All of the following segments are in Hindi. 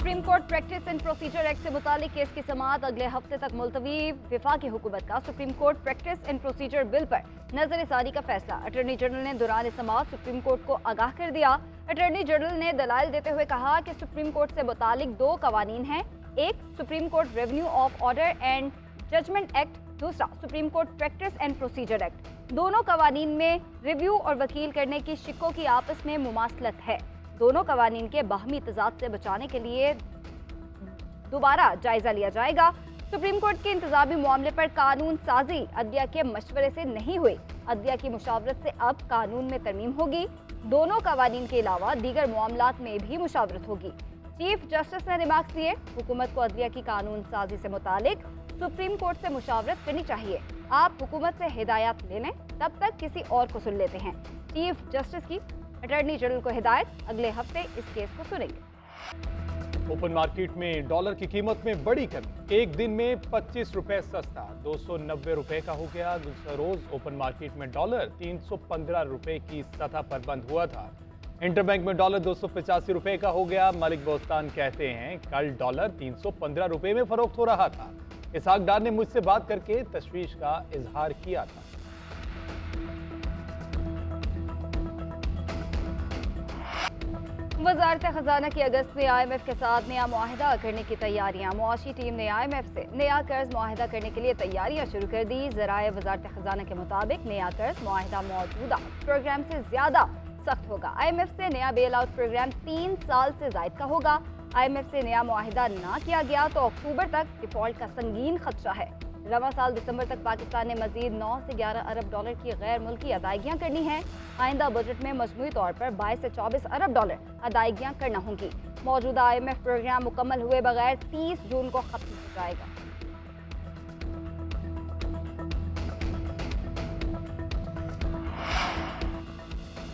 Supreme court practice and procedure act से मुतालिक केस की समाअत अगले हफ्ते तक मुलतवी। वफाकी हुकूमत का supreme court practice and procedure bill पर नजरसानी का फैसला। अटॉर्नी जनरल ने दौरान समाअत सुप्रीम कोर्ट को आगाह कर दिया। अटॉर्नी जनरल ने दलाइल देते हुए कहा कि सुप्रीम कोर्ट से मुतालिक दो कवानीन हैं, एक supreme court revenue of order and judgment act, दूसरा supreme court practice and procedure act. दोनों कवानीन में रिव्यू और वकील करने की शिक्कों की आपस में मुमासलत है। दोनों कवानीन के बाहमी तजाद से बचाने के लिए दोबारा जायजा लिया जाएगा। सुप्रीम कोर्ट के इंतजामी मामले पर कानून साजी अदलिया के मशवरे से नहीं हुई। अदलिया की मुशावरत से अब कानून में तरमीम होगी। दोनों कवानीन के अलावा दीगर मामलात में भी मुशावरत होगी। चीफ जस्टिस ने रिमार्क्स दिए, हुकूमत को अदलिया की कानून साजी से मुतालिक सुप्रीम कोर्ट से मुशावरत करनी चाहिए। आप हुकूमत से हिदायत ले लें, तब तक किसी और को सुन लेते हैं। चीफ जस्टिस की अटॉर्नी जनरल को हिदायत, अगले हफ्ते इस केस को सुनेंगे। ओपन मार्केट में डॉलर की कीमत में बड़ी कमी, एक दिन में 25 रुपए सस्ता, 290 रुपए का हो गया। दूसरा रोज ओपन मार्केट में डॉलर 315 रुपए की सतह पर बंद हुआ था। इंटरबैंक में डॉलर 285 रुपए का हो गया। मलिक बोस्तान कहते हैं कल डॉलर 315 रुपए में फरोख्त हो रहा था। इसहाक डार ने मुझसे बात करके तशवीश का इजहार किया था। वजारत खजाना की अगस्त में IMF के साथ नया मुआहिदा करने की तैयारियां। मुआशी टीम ने IMF से नया कर्ज मुआहिदा करने के लिए तैयारियां शुरू कर दी। ज़राए वजारत खजाना के मुताबिक नया कर्ज मुआहिदा मौजूदा प्रोग्राम से ज्यादा सख्त होगा। IMF से नया बेल आउट प्रोग्राम 3 साल से जायद का होगा। IMF से नया मुआहिदा ना किया गया तो अक्टूबर तक डिफॉल्ट का संगीन खदशा है। रवा साल दिसंबर तक पाकिस्तान ने मजीद 9 से 11 अरब डॉलर की गैर मुल्की अदायगियाँ करनी हैं। आइंदा बजट में मजमूई तौर पर 22 से 24 अरब डॉलर अदायगियाँ करना होंगी। मौजूदा IMF प्रोग्राम मुकम्मल हुए बगैर 30 जून को खत्म हो जाएगा।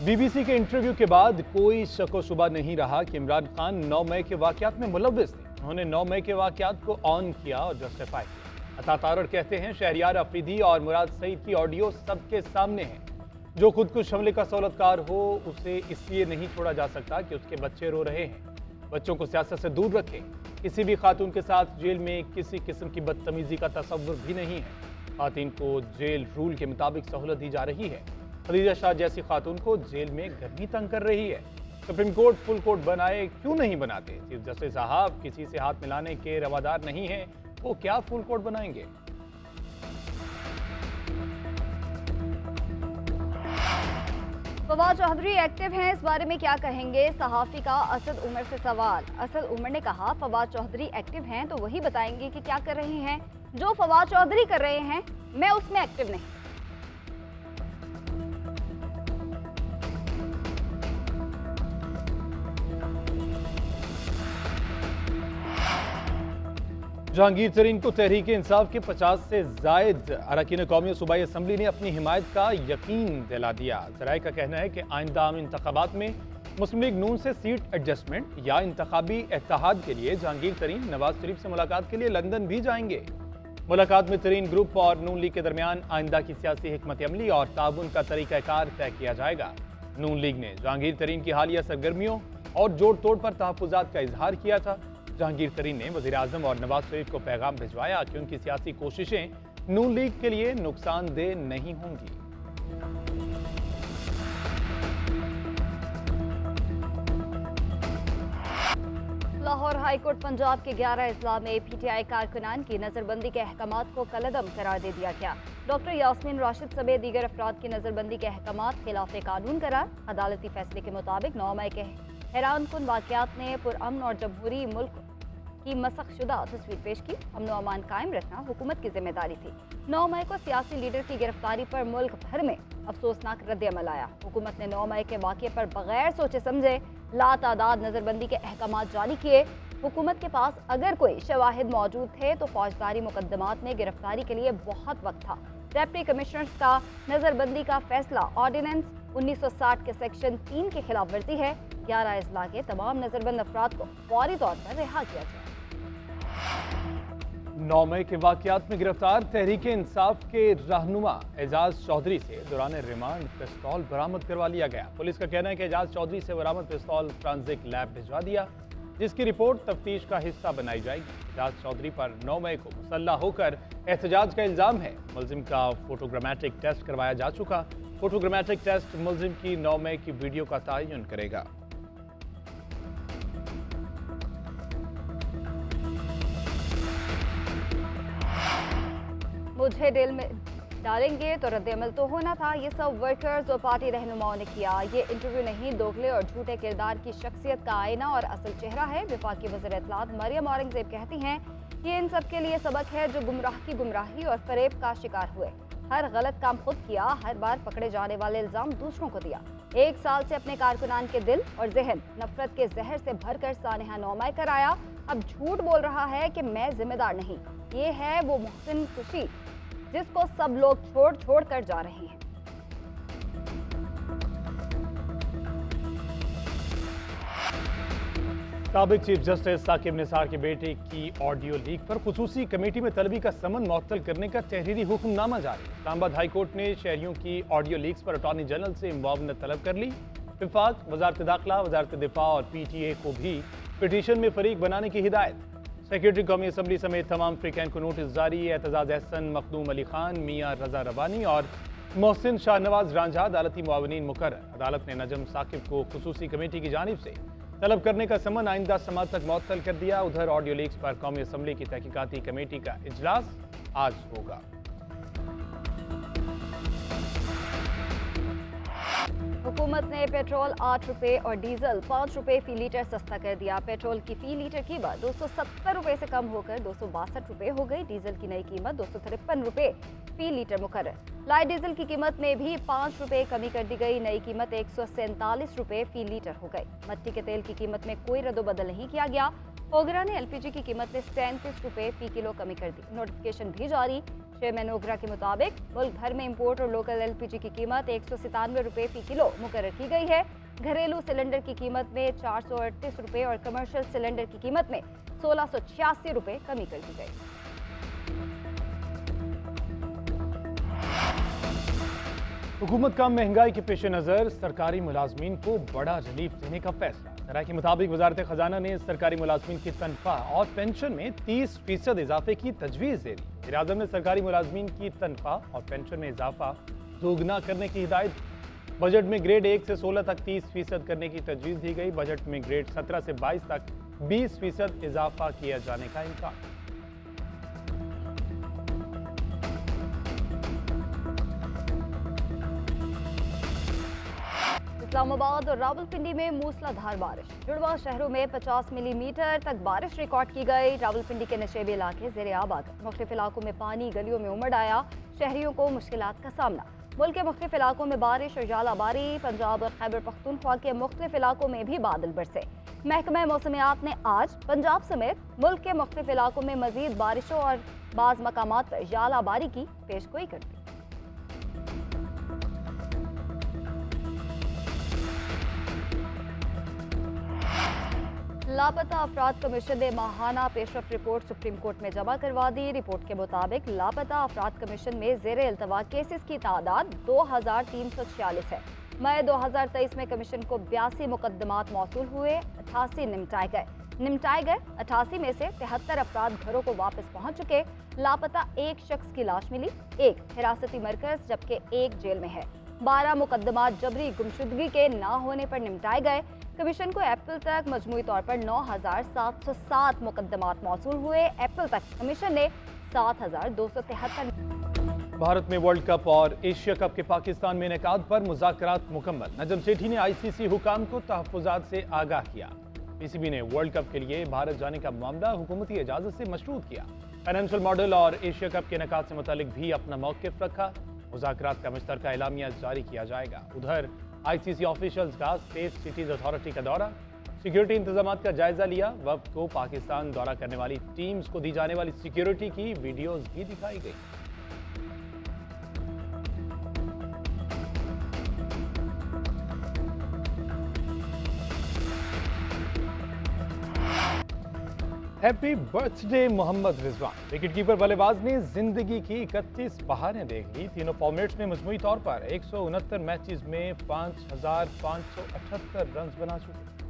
BBC के इंटरव्यू के बाद कोई शक व शुबा नहीं रहा कि इमरान खान 9 मई के वाकयात में मुलव्विस थे। उन्होंने 9 मई के वाकयात को ऑन किया और जस्टिफाई किया। अता तारड़ कहते हैं शहरियार अफरीदी और मुराद सईद की ऑडियो सबके सामने है। जो खुदकुश हमले का सौलतकार हो उसे इसलिए नहीं छोड़ा जा सकता कि उसके बच्चे रो रहे हैं। बच्चों को सियासत से दूर रखें। किसी भी खातून के साथ जेल में किसी किस्म की बदतमीजी का तसव्वुर भी नहीं है। खातून को जेल रूल के मुताबिक सहूलत दी जा रही है। खदीजा शाह जैसी खातून को जेल में गर्मी तंग कर रही है। सुप्रीम कोर्ट फुल कोर्ट बनाए क्यों नहीं बनाते? चीफ जस्टिस साहब किसी से हाथ मिलाने के रवादार नहीं है, वो क्या फुल कोर्ट बनाएंगे? फवाद चौधरी एक्टिव हैं, इस बारे में क्या कहेंगे? सहाफी का असद उमर से सवाल। असद उमर ने कहा फवाद चौधरी एक्टिव हैं तो वही बताएंगे कि क्या कर रहे हैं। जो फवाद चौधरी कर रहे हैं मैं उसमें एक्टिव नहीं। जहांगीर तरीन को तहरीक इंसाफ के 50 से जायद अरकान कौमी और सूबाई असम्बली ने अपनी हिमायत का यकीन दिला दिया। ज़राए का कहना है कि आइंदा आम इंतखाबात में मुस्लिम लीग नून से सीट एडजस्टमेंट या इंतखाबी इत्तेहाद के लिए जहांगीर तरीन नवाज शरीफ से मुलाकात के लिए लंदन भी जाएंगे। मुलाकात में तरीन ग्रुप और नून लीग के दरमियान आइंदा की सियासी हिकमत अमली और ताउन का तरीक़ाकार तय किया जाएगा। नून लीग ने जहांगीर तरीन की हालिया सरगर्मियों और जोड़ तोड़ पर तहफ़्फ़ुज़ात का इजहार किया था। जहांगीर तरीन ने वज़ीर आज़म और नवाज शरीफ को पैगाम भिजवाया कि उनकी सियासी कोशिशें नून लीग के लिए नुकसानदेह नहीं होंगी। लाहौर हाईकोर्ट पंजाब के 11 अजला में PTI कारकुनान की नजरबंदी के अहकामात को कलअदम करार दे दिया गया। डॉक्टर यास्मीन राशिद समेत दीगर अफराद की नजरबंदी के अहकामात खिलाफ कानून करार। अदालती फैसले के मुताबिक 9 मई के हैरानकुन वाकयात ने पुरअमन और जमहूरी मुल्क की मसखशुदा तस्वीर पेश की। अमन व अमान कायम रखना हुकूमत की जिम्मेदारी थी। 9 मई को सियासी लीडर की गिरफ्तारी पर मुल्क भर में अफसोसनाक रद्द-ए-अमल आया। हुकूमत ने 9 मई के वाक़े पर बगैर सोचे समझे लातादाद नजरबंदी के अहकामात जारी किए। हुकूमत के पास अगर कोई शवाहिद मौजूद थे तो फौजदारी मुकदमात में गिरफ्तारी के लिए बहुत वक्त था। डिप्टी कमिश्नर्स का नजरबंदी का फैसला ऑर्डिनेंस 1960 के सेक्शन 3 की खिलाफ वर्जी है। 11 अजला के तमाम नजरबंद अफराद को फौरी तौर पर रिहा किया जाए। 9 मई के वाकयात में गिरफ्तार तहरीक इंसाफ के रहनुमा एजाज चौधरी से दौरान रिमांड पिस्तौल बरामद करवा लिया गया। पुलिस का कहना है कि एजाज चौधरी से बरामद पिस्तौल फ्रांसिक लैब भिजवा दिया। जिसकी रिपोर्ट तफ्तीश का हिस्सा बनाई जाएगी। एजाज चौधरी पर 9 मई को मुसल्ला होकर एहतजाज का इल्जाम है। मुलजिम का फोटोग्रामेट्रिक टेस्ट करवाया जा चुका। फोटोग्रामेट्रिक टेस्ट मुलजिम की 9 मई की वीडियो का तयन करेगा। मुझे जेल में डालेंगे तो रद्द-ए-अमल तो होना था, ये सब वर्कर्स और पार्टी रहनुमाओं ने किया। ये इंटरव्यू नहीं, दोगले और झूठे किरदार की शख्सियत का आईना और असल चेहरा है। वफाकी वज़ीर इत्तलात मरियम औरंगज़ेब कहती हैं, ये इन सब के लिए सबक है जो गुमराह की गुमराही और फरेब का शिकार हुए। हर गलत काम खुद किया, हर बार पकड़े जाने वाले इल्जाम दूसरों को दिया। 1 साल से अपने कारकुनान के दिल और जहन नफरत के जहर से भरकर सानेहा 9 मई कराया। अब झूठ बोल रहा है कि मैं जिम्मेदार नहीं। ये है वो मोहसिन खुशी जिसको सब लोग छोड़ कर जा रहे हैं। साबिक चीफ जस्टिस साकिब निसार के बेटे की ऑडियो लीक पर खुसूसी कमेटी में तलबी का समन मुअत्तल करने का तहरीरी हुक्मनामा जारी। इस्लामाबाद हाई कोर्ट ने शहरियों की ऑडियो लीक्स पर अटॉर्नी जनरल से मुआवनत तलब कर ली। विफाक, वजारत दाखिला, वजारत दिफा और PTA को भी पिटीशन में फरीक बनाने की हिदायत। सेक्रेटरी कौमी असम्बली समेत तमाम फ्रीकैन को नोटिस जारी। एतजाज एहसन, मखदूम अली खान, मियाँ रजा रवानी और मोहसिन शाहनवाज रांझा अदालती मुआवनीन मुकर्रर। अदालत ने नजम साकिब को खुसूसी कमेटी की जानिब से तलब करने का समन आइंदा समात तक मुअत्तल कर दिया। उधर ऑडियो लीक्स पर कौमी असम्बली की तहकीकाती कमेटी का इजलास आज होगा। हुकूमत ने पेट्रोल 8 रुपए और डीजल 5 रुपए फी लीटर सस्ता कर दिया। पेट्रोल की फी लीटर कीमत 270 रुपए से कम होकर 262 रुपए हो गई। डीजल की नई कीमत 253 रुपए फी लीटर मुकर्रर। लाइट डीजल की कीमत में भी 5 रुपए कमी कर दी गई। नई कीमत 147 रुपए फी लीटर हो गई। मट्टी के तेल की कीमत में कोई रद्दोबदल नहीं किया गया। ओगरा ने LPG की कीमत में 37 रुपए फी किलो कमी कर दी। नोटिफिकेशन भी जारी। चेयरमैन ओगरा के मुताबिक मुल्क भर में इंपोर्ट और लोकल LPG की कीमत 197 रुपए फी किलो मुकर्रर की गई है। घरेलू सिलेंडर की कीमत में 438 रुपए और कमर्शियल सिलेंडर की कीमत में 1686 रुपए कमी कर दी गई। हुकूमत का महंगाई के पेश नज़र सरकारी मुलाजमीन को बड़ा रिलीफ देने का फैसला। सराय के मुताबिक वजारत खजाना ने सरकारी मुलाजमीन की तनख्वाह और पेंशन में 30% इजाफे की तजवीज़ दे दी। वज़ीर-ए-आज़म ने सरकारी मुलाजमीन की तनख्वाह और पेंशन में इजाफा दोगुना करने की हिदायत दी। बजट में ग्रेड 1 से 16 तक 30% करने की तजवीज़ दी गई। बजट में ग्रेड 17 से 22 तक 20% इजाफा किया जाने का इम्कान। इस्लामाबाद और रावलपिंडी में मूसलाधार बारिश। जुड़वा शहरों में 50 मिलीमीटर तक बारिश रिकॉर्ड की गई। रावलपिंडी के नशेबी इलाके ज़ेर-ए-आब आ गए। मुख्तलिफ इलाकों में पानी गलियों में उमड़ आया। शहरियों को मुश्किलात का सामना। मुल्क के मुख्तलिफ इलाकों में बारिश और जालाबारी। पंजाब और खैबर पख्तूनख्वा के मुख्तलिफ इलाकों में भी बादल बरसे। महकमा मौसमियात ने आज पंजाब समेत मुल्क के मुख्तलिफ इलाकों में मजीद बारिशों और बाज़ मकामात पर जालाबारी की पेशगोई कर दी। लापता अफराद कमीशन ने माहाना पेशरफ रिपोर्ट सुप्रीम कोर्ट में जमा करवा दी। रिपोर्ट के मुताबिक लापता अफराद कमीशन में ज़ेरे इल्तवा केसेस की तादाद 2346 है। मई 2023 में कमीशन को 82 मुकदमात मौसूल हुए, 88 निपटाए गए। 88 में से 73 अफराद घरों को वापस पहुंच चुके। लापता एक शख्स की लाश मिली, एक हिरासती मरकज जबकि एक जेल में है। 12 मुकदमात जबरी गुमशुदगी के ना होने पर निपटाए गए। कमीशन को अप्रैल तक मजमूई तौर पर 9707 मुकदमात मौसूल हुए। अप्रैल तक कमीशन ने 7273। भारत में वर्ल्ड कप और एशिया कप के पाकिस्तान में इनेकाद पर मुज़ाकरात मुकम्मल। नजम सेठी ने ICC हुकाम को तहफ़्फ़ुज़ात से आगाह किया। PCB ने वर्ल्ड कप के लिए भारत जाने का मामला हुकूमती इजाज़त से मशरूत किया। फाइनेंशियल मॉडल और एशिया कप के इनेकाद से मुतालिक भी अपना मौक़िफ़ रखा। मुज़ाकरात का मुश्तरका एलामिया जारी किया जाएगा। उधर ICC ऑफिशियल्स का स्टेट सिटीज अथॉरिटी का दौरा। सिक्योरिटी इंतजामात का जायजा लिया। वक्त को पाकिस्तान दौरा करने वाली टीम्स को दी जाने वाली सिक्योरिटी की वीडियोस भी दिखाई गई। Happy birthday Mohammad Rizwan. Wicketkeeper बल्लेबाज ने जिंदगी की 31 बहारें देख ली। तीनों फॉर्मेट्स में मजमूई तौर पर 169 मैचेस में 5578 रन बना चुके।